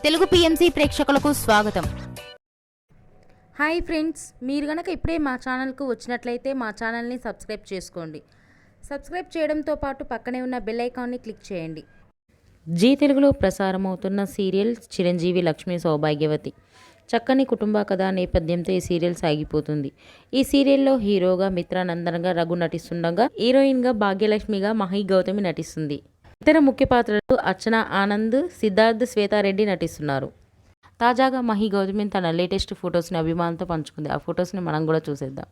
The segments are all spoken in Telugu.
తెలుగు పిఎంసి ప్రేక్షకులకు స్వాగతం. హాయ్ ఫ్రెండ్స్, మీరు గనక ఇప్పుడే మా ఛానల్కు వచ్చినట్లయితే మా ఛానల్ని సబ్స్క్రైబ్ చేసుకోండి. సబ్స్క్రైబ్ చేయడంతో పాటు పక్కనే ఉన్న బెల్ ఐకాన్ని క్లిక్ చేయండి. జీ తెలుగులో ప్రసారమవుతున్న సీరియల్ చిరంజీవి లక్ష్మీ సౌభాగ్యవతి. చక్కని కుటుంబ కథ నేపథ్యంతో ఈ సీరియల్ సాగిపోతుంది. ఈ సీరియల్లో హీరోగా మిత్రానందన్గా రఘు నటిస్తుండగా, హీరోయిన్గా భాగ్యలక్ష్మిగా మహి గౌతమి నటిస్తుంది. ఇతర ముఖ్య పాత్రలు అర్చన ఆనంద్, సిద్ధార్థ్, శ్వేతారెడ్డి నటిస్తున్నారు. తాజాగా మహి గౌతమి తన లేటెస్ట్ ఫొటోస్ని అభిమానులతో పంచుకుంది. ఆ ఫొటోస్ని మనం కూడా చూసేద్దాం.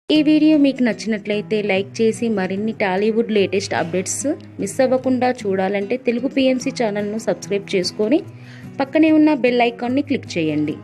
ఈ వీడియో మీకు నచ్చినట్లయితే లైక్ చేసి మరిన్ని టాలీవుడ్ లేటెస్ట్ అప్డేట్స్ మిస్ అవ్వకుండా చూడాలంటే తెలుగు పిఎంసి ఛానల్ను సబ్స్క్రైబ్ చేసుకొని పక్కనే ఉన్న బెల్ ఐకాన్ని క్లిక్ చేయండి.